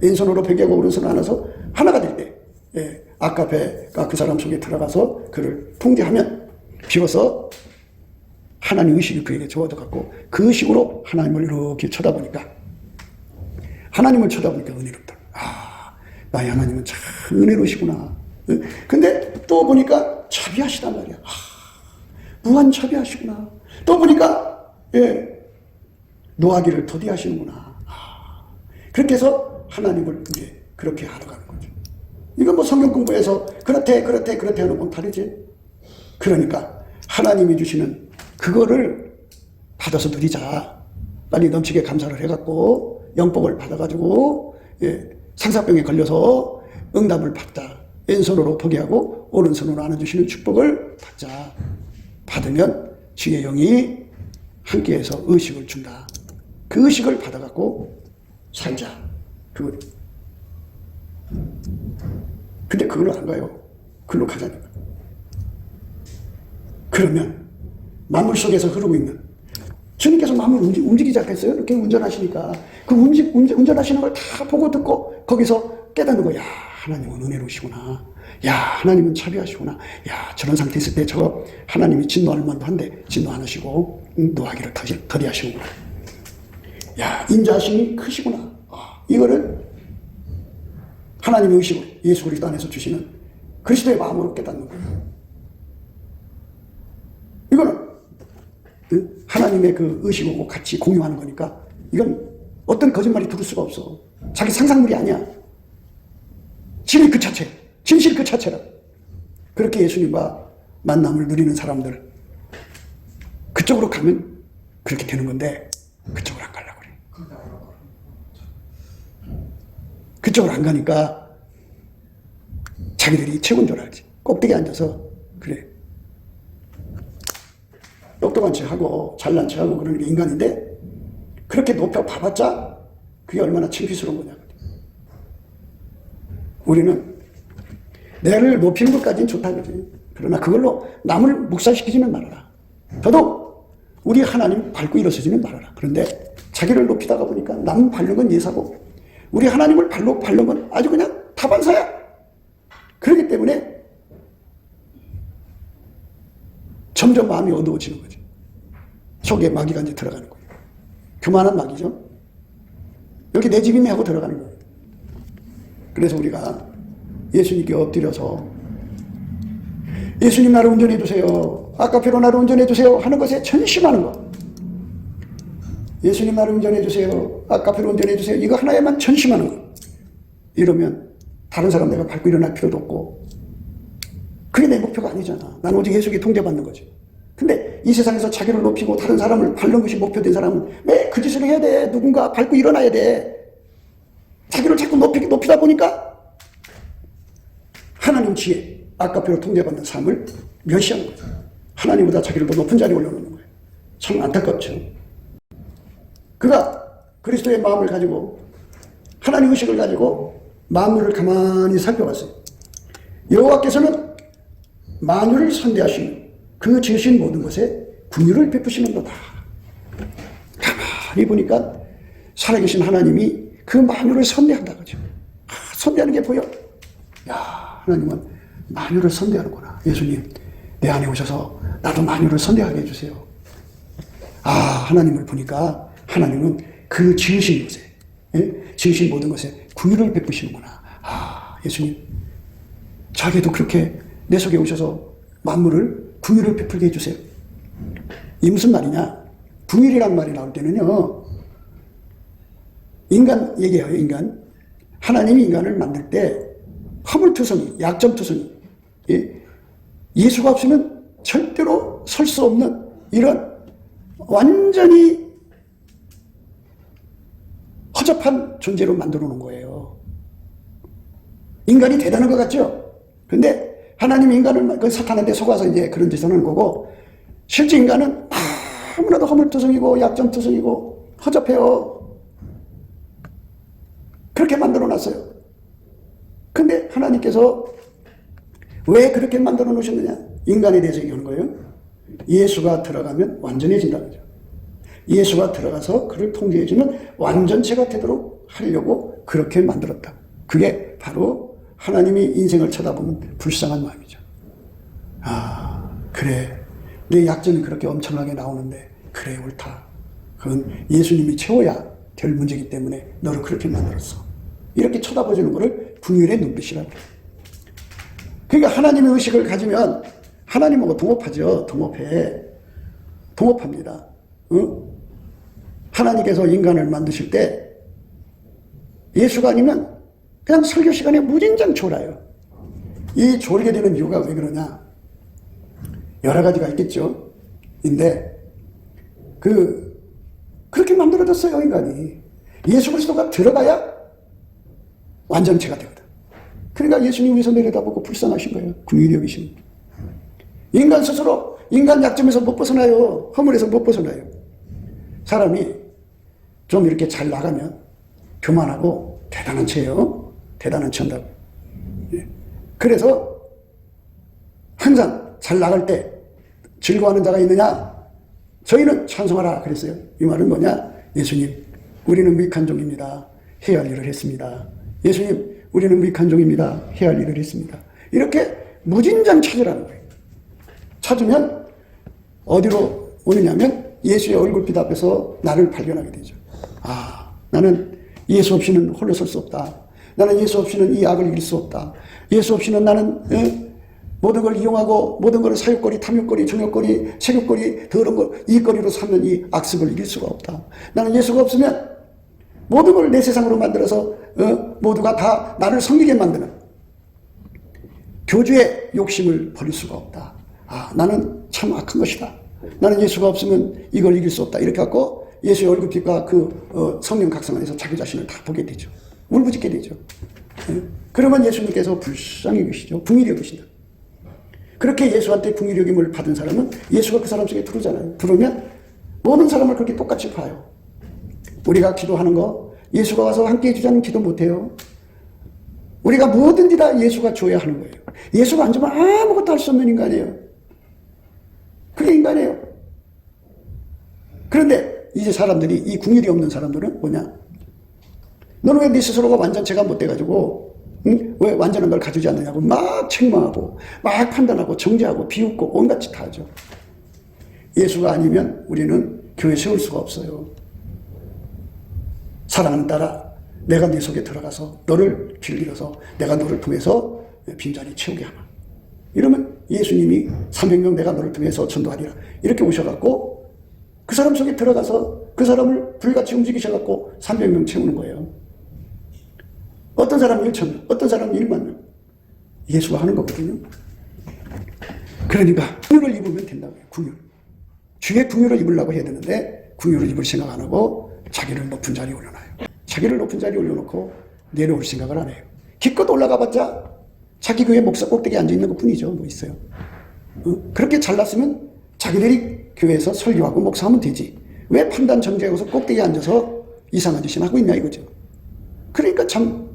왼손으로 베개하고 오른손으로 안아서 하나가 될 때 아까페가 그 사람 속에 들어가서 그를 통제하면 비로소 하나님 의식이 그에게 주어져 갖고 그 의식으로 하나님을 이렇게 쳐다보니까 하나님을 쳐다보니까 은혜롭다. 나의 하나님은 참 은혜로우시구나. 근데 또 보니까 자비하시단 말이야. 무한 자비하시구나. 또 보니까 노하기를 더디하시는구나. 그렇게 해서 하나님을 이제 그렇게 알아가는 거죠. 이건 뭐 성경 공부에서 그렇대 하는 건 다르지. 그러니까 하나님이 주시는 그거를 받아서 누리자. 빨리 넘치게 감사를 해갖고 영복을 받아가지고 상사병에 걸려서 응답을 받자. 왼손으로 포기하고 오른손으로 안아주시는 축복을 받자. 받으면 주의 영이 함께해서 의식을 준다. 그 의식을 받아갖고 살자. 그거. 근데 그걸로 안 가요. 그걸로 가자니까. 그러면 만물 속에서 흐르고 있는 주님께서 마음을 움직이지 않겠어요? 이렇게 운전하시니까 그 운전하시는 걸 다 보고 듣고 거기서 깨닫는 거야. 하나님은 은혜로우시구나. 야, 하나님은 자비하시구나. 야, 저런 상태 있을 때 저거 하나님이 진노할 만도 한데 진노 안 하시고 노하기를 더디 하시는구나. 야, 인자하심이 크시구나. 이거를 하나님의 의식으로 예수 그리스도 안에서 주시는 그리스도의 마음으로 깨닫는 거예요. 이거는 하나님의 그 의식하고 같이 공유하는 거니까 이건 어떤 거짓말이 들을 수가 없어. 자기 상상물이 아니야. 진리 그 자체, 진실 그 자체라. 그렇게 예수님과 만남을 누리는 사람들 그쪽으로 가면 그렇게 되는 건데 그쪽으로 안 가려고 그래. 그쪽으로 안 가니까 자기들이 최고인 줄 알지. 꼭대기에 앉아서 그래. 똑똑한 척하고 잘난 척하고 그러는 게 인간인데 그렇게 높여 봐봤자 그게 얼마나 창피스러운 거냐. 우리는 내를 높이는 것까지는 좋다 그러지. 그러나 그걸로 남을 묵살시키지는 말아라. 더더욱 우리 하나님 밟고 일어서지는 말아라. 그런데 자기를 높이다가 보니까 남 밟는 건 예사고 우리 하나님을 발로 밟는 건 아주 그냥 다반사야. 그렇기 때문에 점점 마음이 어두워지는 거죠. 속에 마귀가 이제 들어가는 거예요. 교만한 마귀죠. 여기 내 집이네 하고 들어가는 거예요. 그래서 우리가 예수님께 엎드려서 예수님 나를 운전해 주세요. 아까페로 나를 운전해 주세요 하는 것에 전심하는 것. 예수님 나를 운전해 주세요. 아까페로 운전해 주세요. 이거 하나에만 전심하는 것. 이러면 다른 사람 내가 밟고 일어날 필요도 없고 그게 내 목표가 아니잖아. 나는 오직 예수에게 통제받는 거지. 근데 이 세상에서 자기를 높이고 다른 사람을 밟는 것이 목표된 사람은 왜 그 짓을 해야 돼? 누군가 밟고 일어나야 돼. 자기를 자꾸 높이다 보니까 하나님 지혜, 아까표로 통제받는 삶을 멸시하는 거죠. 하나님보다 자기를 더 높은 자리에 올려놓는 거예요. 참 안타깝죠. 그가 그리스도의 마음을 가지고 하나님 의식을 가지고 만물을 가만히 살펴봤어요. 여호와께서는 만유를 선대하시며 그 지으신 모든 것에 긍휼을 베푸시는도다. 가만히 보니까 살아계신 하나님이 그 만유를 선대한다 그죠. 선대하는 게 보여. 야, 하나님은 만유를 선대하는구나. 예수님, 내 안에 오셔서 나도 만유를 선대하게 해주세요. 아, 하나님을 보니까 하나님은 그 지으신 것에, 지으신 모든 것에 긍휼을 베푸시는구나. 아, 예수님, 자기도 그렇게 내 속에 오셔서 만물을 긍휼을 베풀게 해주세요. 이 무슨 말이냐? 긍휼이란 말이 나올 때는요, 인간 얘기해요, 인간. 하나님이 인간을 만들 때 허물투성이, 약점투성이, 예수가 없으면 절대로 설 수 없는 이런 완전히 허접한 존재로 만들어 놓은 거예요. 인간이 대단한 것 같죠? 근데 하나님이 인간을 그 사탄한테 속아서 이제 그런 짓을 하는 거고, 실제 인간은 너무나도 허물투성이고 약점투성이고 허접해요. 그렇게 만들어 놨어요. 근데 하나님께서 왜 그렇게 만들어 놓으셨느냐? 인간에 대해서 얘기하는 거예요. 예수가 들어가면 완전해진다는 거죠. 예수가 들어가서 그를 통제해주면 완전체가 되도록 하려고 그렇게 만들었다. 그게 바로 하나님이 인생을 쳐다보면 불쌍한 마음이죠. 아, 그래. 내 약점이 그렇게 엄청나게 나오는데 그래, 옳다. 그건 예수님이 채워야 될 문제이기 때문에 너를 그렇게 만들었어. 이렇게 쳐다보시는 것을 긍휼의 눈빛이라고 해요. 그러니까 하나님의 의식을 가지면 하나님하고 동업하죠. 동업합니다. 응? 하나님께서 인간을 만드실 때 예수가 아니면 그냥 설교 시간에 무진장 졸아요. 이 졸게 되는 이유가 왜 그러냐? 여러 가지가 있겠죠. 근데 그렇게 만들어졌어요, 인간이. 예수 그리스도가 들어가야 완전체가 되거든. 그러니까 예수님 위에서 내려다보고 불쌍하신 거예요. 긍휼히 여기신 거예요. 인간 스스로 인간 약점에서 못 벗어나요. 허물에서 못 벗어나요. 사람이 좀 이렇게 잘 나가면 교만하고 대단한 체예요. 대단한 체 한다고. 그래서 항상 잘 나갈 때 즐거워하는 자가 있느냐? 저희는 찬송하라 그랬어요. 이 말은 뭐냐? 예수님, 우리는 무익한 종입니다. 해야 할 일을 했습니다. 예수님, 우리는 무익한 종입니다. 해야 할 일을 했습니다. 이렇게 무진장 찾으라는 거예요. 찾으면 어디로 오느냐면 예수의 얼굴빛 앞에서 나를 발견하게 되죠. 아, 나는 예수 없이는 홀로 설 수 없다. 나는 예수 없이는 이 악을 이길 수 없다. 예수 없이는 나는 모든 걸 이용하고 모든 걸 사욕거리, 탐욕거리, 정욕거리, 색욕거리, 더러운 걸 이익거리로 삼는 이 악습을 이길 수가 없다. 나는 예수가 없으면 모든 걸 내 세상으로 만들어서 모두가 다 나를 섬기게 만드는 교주의 욕심을 버릴 수가 없다. 아, 나는 참 악한 것이다. 나는 예수가 없으면 이걸 이길 수 없다. 이렇게 갖고 예수의 얼굴빛과 그 성령 각성 안에서 자기 자신을 다 보게 되죠. 울부짖게 되죠. 그러면 예수님께서 불쌍히 계시죠. 긍휼히 여기신다. 그렇게 예수한테 긍휼히 여김을 받은 사람은 예수가 그 사람 속에 들어오잖아요. 들어오면 모든 사람을 그렇게 똑같이 봐요. 우리가 기도하는 거 예수가 와서 함께 해주자는 기도 못해요. 우리가 뭐든지 다 예수가 줘야 하는 거예요. 예수가 안 주면 아무것도 할 수 없는 인간이에요. 그게 인간이에요. 그런데 이제 사람들이, 이 긍휼이 없는 사람들은 뭐냐? 너는 왜 네 스스로가 완전체가 못 돼가지고 왜 완전한 걸 가지지 않느냐고 막 책망하고 막 판단하고 정죄하고 비웃고 온갖 짓 다 하죠. 예수가 아니면 우리는 교회 세울 수가 없어요. 사랑하는 딸아, 내가 네 속에 들어가서 너를 길들여서 내가 너를 통해서 빈자리 채우게 하마. 이러면 예수님이 300명 내가 너를 통해서 전도하리라. 이렇게 오셔갖고 그 사람 속에 들어가서 그 사람을 불같이 움직이셔갖고 300명 채우는 거예요. 어떤 사람은 1,000명, 어떤 사람은 1만 명. 예수가 하는 거거든요. 그러니까 긍휼을 입으면 된다고요. 긍휼. 주의 긍휼을 입으려고 해야 되는데 긍휼을 입을 생각 안 하고 자기를 높은 자리에 올려놔요. 자기를 높은 자리에 올려놓고 내려올 생각을 안 해요. 기껏 올라가봤자 자기 교회 목사 꼭대기에 앉아있는 것 뿐이죠. 뭐 있어요. 그렇게 잘났으면 자기들이 교회에서 설교하고 목사하면 되지. 왜 판단 정죄하고서 꼭대기에 앉아서 이상한 짓이나 하고 있냐 이거죠. 그러니까 참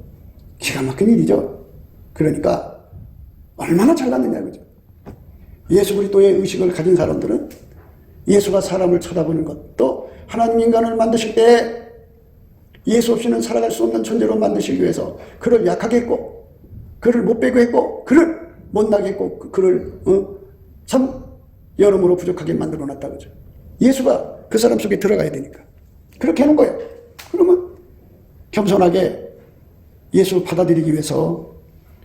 기가 막힌 일이죠. 그러니까 얼마나 잘났느냐 이거죠. 예수 그리스도의 의식을 가진 사람들은 예수가 사람을 쳐다보는 것도 하나님 인간을 만드실 때 예수 없이는 살아갈 수 없는 존재로 만드시기 위해서 그를 약하게 했고 그를 못 빼고 했고 그를 못나게 했고 그를 참 여러모로 부족하게 만들어 놨다 그죠. 예수가 그 사람 속에 들어가야 되니까 그렇게 해놓은 거예요. 그러면 겸손하게 예수 받아들이기 위해서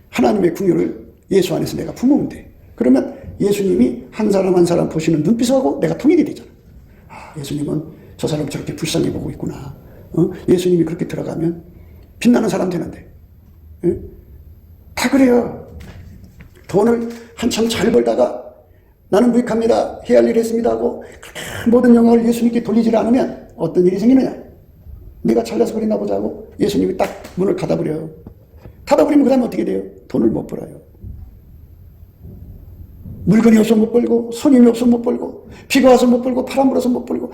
하나님의 궁유를 예수 안에서 내가 품으면 돼. 그러면 예수님이 한 사람 한 사람 보시는 눈빛하고 내가 통일이 되잖아. 아, 예수님은 저 사람 저렇게 불쌍히 보고 있구나. 예수님이 그렇게 들어가면 빛나는 사람 되는데. 다 그래요. 돈을 한참 잘 벌다가 나는 무익합니다. 해야 할 일 했습니다 하고 모든 영광을 예수님께 돌리지 않으면 어떤 일이 생기느냐. 네가 잘나서 그랬나 보자 하고 예수님이 딱 문을 닫아버려요. 닫아버리면 그 다음에 어떻게 돼요? 돈을 못 벌어요. 물건이 없어 못 벌고 손님이 없어 못 벌고 비가 와서 못 벌고 바람 불어서 못 벌고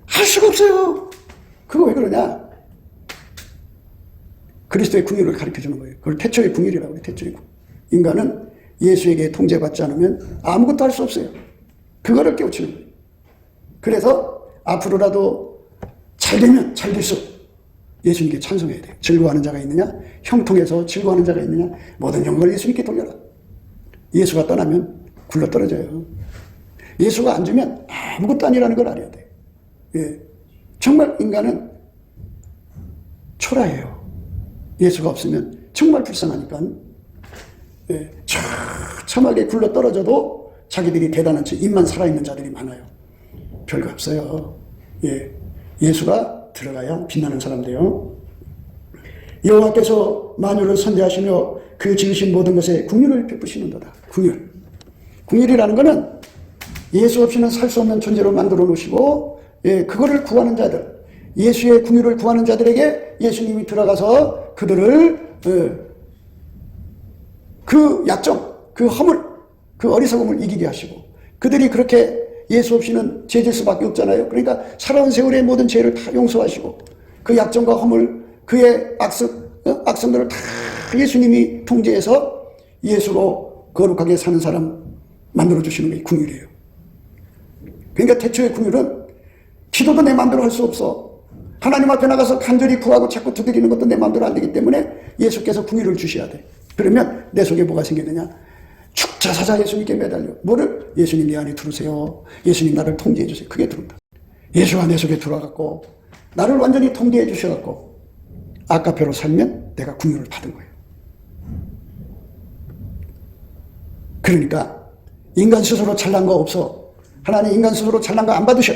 할 수가 없어요. 그거 왜 그러냐? 그리스도의 궁유를 가르쳐주는 거예요. 그걸 태초의 궁유라고 해요. 태초의 궁유. 인간은 예수에게 통제받지 않으면 아무것도 할 수 없어요. 그거를 깨우치는 거예요. 그래서 앞으로라도 잘 되면 잘 될수록 예수님께 찬송해야 돼요. 즐거워하는 자가 있느냐? 형통해서 즐거워하는 자가 있느냐? 모든 영광을 예수님께 돌려라. 예수가 떠나면 굴러 떨어져요. 예수가 안 주면 아무것도 아니라는 걸 알아야 돼요. 예. 정말 인간은 초라해요. 예수가 없으면 정말 불쌍하니까 예. 처참하게 굴러 떨어져도 자기들이 대단한 척 입만 살아있는 자들이 많아요. 별거 없어요. 예. 예수가 들어가야 빛나는 사람 돼요. 여호와께서 만유를 선대하시며 그 지으신 모든 것에 긍휼을 베푸시는도다. 긍휼. 긍휼이라는 것은 예수 없이는 살 수 없는 존재로 만들어 놓으시고 예, 그거를 구하는 자들, 예수의 긍휼을 구하는 자들에게 예수님이 들어가서 그들을 그 약점, 그 허물, 그 어리석음을 이기게 하시고 그들이 그렇게 예수 없이는 죄질 수밖에 없잖아요. 그러니까 살아온 세월의 모든 죄를 다 용서하시고 그 약점과 허물, 그의 악성들을 다 예수님이 통제해서 예수로 거룩하게 사는 사람 만들어주시는 게 긍휼이에요. 그러니까 태초의 긍휼은 기도도 내 마음대로 할 수 없어. 하나님 앞에 나가서 간절히 구하고 자꾸 두드리는 것도 내 마음대로 안 되기 때문에 예수께서 긍휼을 주셔야 돼. 그러면 내 속에 뭐가 생기느냐? 죽자사자 예수님께 매달려. 뭐를? 예수님 내 안에 들으세요. 예수님 나를 통제해 주세요. 그게 들은다. 예수가 내 속에 들어와갖고 나를 완전히 통제해 주셔갖고 아까표로 살면 내가 긍휼을 받은 거예요. 그러니까 인간 스스로 잘난 거 없어. 하나님 인간 스스로 잘난 거 안 받으셔.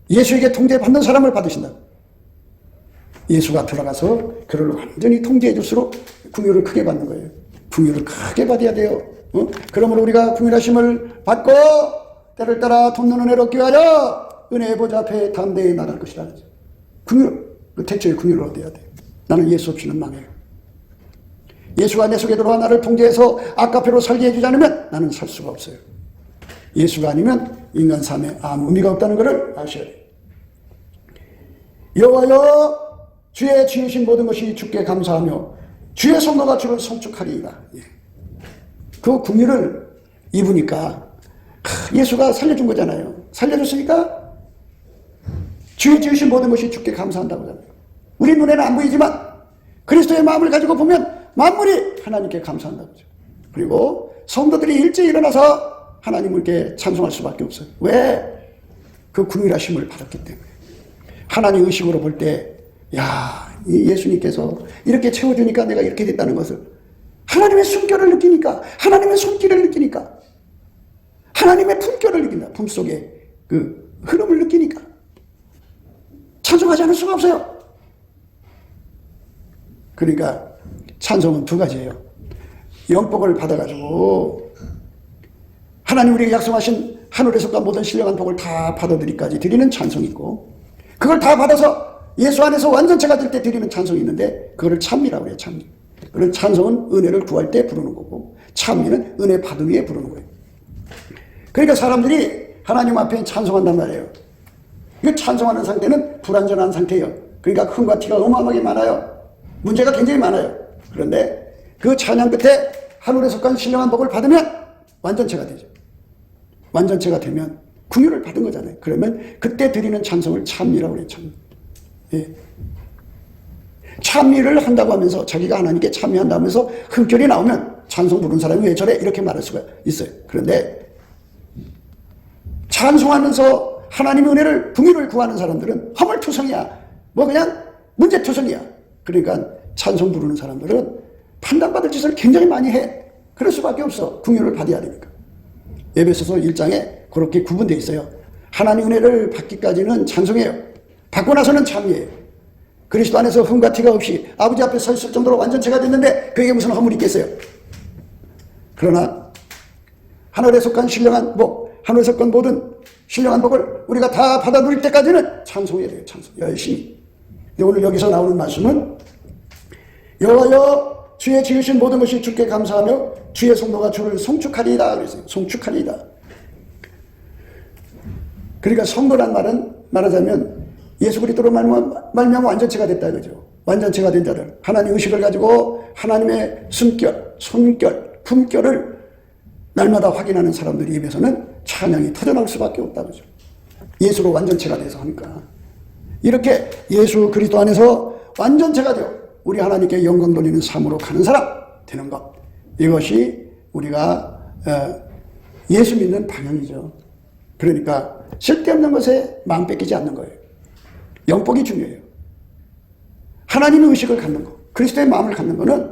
예수에게 통제받는 사람을 받으신다. 예수가 들어가서 그를 완전히 통제해 줄수록 긍휼을 크게 받는 거예요. 긍휼을 크게 받아야 돼요. 그러므로 우리가 긍휼하심을 받고 때를 따라 돕는 은혜를 얻기 위하여 은혜의 보좌 앞에 담대히 나갈 것이라. 긍휼, 그 태초의 긍휼을 얻어야 돼요. 나는 예수 없이는 망해요. 예수가 내 속에 들어와 나를 통제해서 아까표로 살게 해주지 않으면 나는 살 수가 없어요. 예수가 아니면 인간 삶에 아무 의미가 없다는 것을 아셔야 돼요. 여호와여 주의 지으신 모든 것이 주께 감사하며 주의 성도가 주를 송축하리이다. 그 긍휼을 입으니까 예수가 살려준 거잖아요. 살려줬으니까 주의 지으신 모든 것이 주께 감사한다고 하잖아요. 우리 눈에는 안 보이지만 그리스도의 마음을 가지고 보면 만물이 하나님께 감사한다고 하죠. 그리고 성도들이 일찍 일어나서 하나님을 이렇게 찬송할 수밖에 없어요. 왜? 그 긍휼하심을 받았기 때문에. 하나님 의식으로 볼 때 야, 예수님께서 이렇게 채워주니까 내가 이렇게 됐다는 것을 하나님의 숨결을 느끼니까, 하나님의 손길을 느끼니까, 하나님의 품결을 느낀다. 품속에 그 흐름을 느끼니까 찬송하지 않을 수가 없어요. 그러니까 찬송은 두 가지예요. 영복을 받아가지고 하나님 우리에게 약속하신 하늘에서가 모든 신령한 복을 다 받아들이기까지 드리는 찬송이 있고, 그걸 다 받아서 예수 안에서 완전체가 될 때 드리는 찬송이 있는데 그거를 찬미라고 해요. 찬미. 그런 찬송은 은혜를 구할 때 부르는 거고 찬미는 은혜 받을 위해 부르는 거예요. 그러니까 사람들이 하나님 앞에 찬송한단 말이에요. 이 찬송하는 상태는 불완전한 상태예요. 그러니까 흠과 티가 어마어마하게 많아요. 문제가 굉장히 많아요. 그런데 그 찬양 끝에 하늘에 속한 신령한 복을 받으면 완전체가 되죠. 완전체가 되면 긍휼을 받은 거잖아요. 그러면 그때 드리는 찬송을 찬미라고 그래요. 찬미. 예. 찬미를 한다고 하면서 자기가 하나님께 찬미한다면서 흠결이 나오면 찬송 부르는 사람이 왜 저래? 이렇게 말할 수가 있어요. 그런데 찬송하면서 하나님의 은혜를 긍휼을 구하는 사람들은 허물투성이야. 뭐 그냥 문제투성이야. 그러니까 찬송 부르는 사람들은 판단받을 짓을 굉장히 많이 해. 그럴 수밖에 없어. 긍휼을 받아야 되니까. 에베소서 1장에 그렇게 구분되어 있어요. 하나님 은혜를 받기까지는 찬송해요. 받고 나서는 찬미해요. 그리스도 안에서 흠과 티가 없이 아버지 앞에 서 있을 정도로 완전체가 됐는데 그에게 무슨 허물이 있겠어요? 그러나 하늘에 속한 신령한 복, 하늘에 속한 모든 신령한 복을 우리가 다 받아 누릴 때까지는 찬송해야 돼요. 찬송 열심히. 오늘 여기서 나오는 말씀은 여호와여 주의 지으신 모든 것이 주께 감사하며 주의 성도가 주를 송축하리이다 그랬어요. 송축하리이다. 그러니까 성도란 말은 말하자면 예수 그리스도로 말미암아 완전체가 됐다 이거죠. 완전체가 된 자들, 하나님 의식을 가지고 하나님의 숨결, 손결, 품결을 날마다 확인하는 사람들 입에서는 찬양이 터져나올 수밖에 없다 그죠. 예수로 완전체가 돼서 하니까 이렇게 예수 그리스도 안에서 완전체가 되어 우리 하나님께 영광 돌리는 삶으로 가는 사람 되는 것, 이것이 우리가 예수 믿는 방향이죠. 그러니까 쓸데없는 것에 마음 뺏기지 않는 거예요. 영복이 중요해요. 하나님의 의식을 갖는 거, 그리스도의 마음을 갖는 거는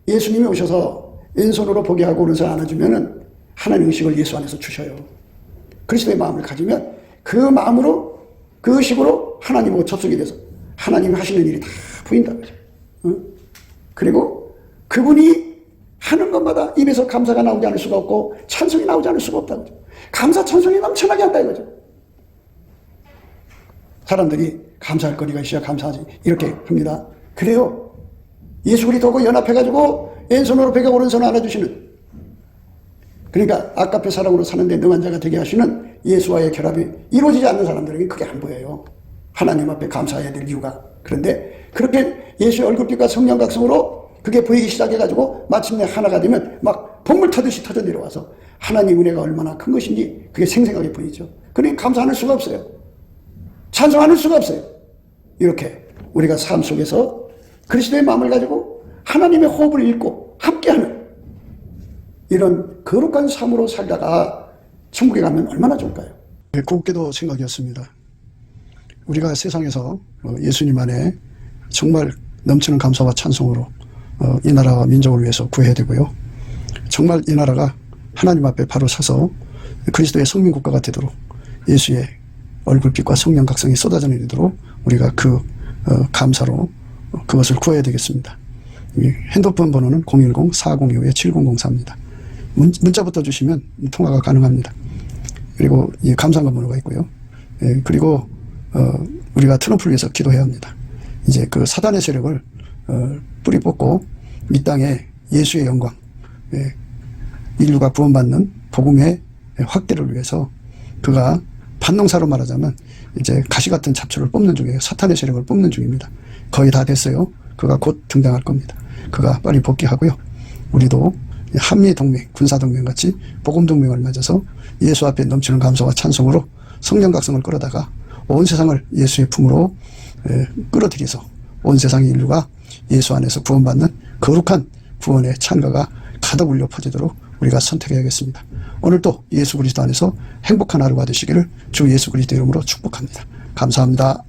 예수님이 오셔서 왼손으로 보게 하고 오른손 안아주면은 하나님의 의식을 예수 안에서 주셔요. 그리스도의 마음을 가지면 그 마음으로, 그 의식으로 하나님하고 접속이 돼서 하나님이 하시는 일이 다 보인다 그죠. 그리고 그분이 하는 것마다 입에서 감사가 나오지 않을 수가 없고 찬송이 나오지 않을 수가 없다 그죠. 감사 찬송이 넘쳐나게 한다 이거죠. 사람들이 감사할 거리가 있어야 감사하지 이렇게 합니다. 그래요. 예수 그리스도하고 연합해가지고 왼손으로 베개 오른손 안아주시는, 그러니까 아까페 사랑으로 사는데 능한 자가 되게 하시는 예수와의 결합이 이루어지지 않는 사람들에게 그게 안 보여요. 하나님 앞에 감사해야 될 이유가. 그런데 그렇게 예수의 얼굴빛과 성령 각성으로 그게 보이기 시작해가지고 마침내 하나가 되면 막 동물 터듯이 터져 내려와서 하나님 은혜가 얼마나 큰 것인지 그게 생생하게 보이죠. 그러니 감사할 수가 없어요. 찬송할 수가 없어요. 이렇게 우리가 삶 속에서 그리스도의 마음을 가지고 하나님의 호흡을 읽고 함께하는 이런 거룩한 삶으로 살다가 천국에 가면 얼마나 좋을까요? 곱게도 생각이었습니다. 우리가 세상에서 예수님 안에 정말 넘치는 감사와 찬송으로 이 나라와 민족을 위해서 구해야 되고요. 정말 이 나라가 하나님 앞에 바로 서서 그리스도의 성민국가가 되도록 예수의 얼굴빛과 성령 각성이 쏟아져 내리도록 우리가 그 감사로 그것을 구해야 되겠습니다. 핸드폰 번호는 010-4025-7004입니다. 문자부터 주시면 통화가 가능합니다. 그리고 이 감사한 번호가 있고요. 그리고 우리가 트럼프를 위해서 기도해야 합니다. 이제 그 사단의 세력을 뿌리 뽑고 이 땅에 예수의 영광, 인류가 구원받는 복음의 확대를 위해서 그가 반농사로 말하자면 이제 가시 같은 잡초를 뽑는 중이에요. 사탄의 세력을 뽑는 중입니다. 거의 다 됐어요. 그가 곧 등장할 겁니다. 그가 빨리 복귀하고요. 우리도 한미동맹, 군사동맹 같이 복음동맹을 맺어서 예수 앞에 넘치는 감사와 찬송으로 성령 각성을 끌어다가 온 세상을 예수의 품으로 끌어들여서 온 세상의 인류가 예수 안에서 구원받는 거룩한 구원의 찬가가 가득 울려 퍼지도록 우리가 선택해야겠습니다. 오늘도 예수 그리스도 안에서 행복한 하루가 되시기를 주 예수 그리스도 이름으로 축복합니다. 감사합니다.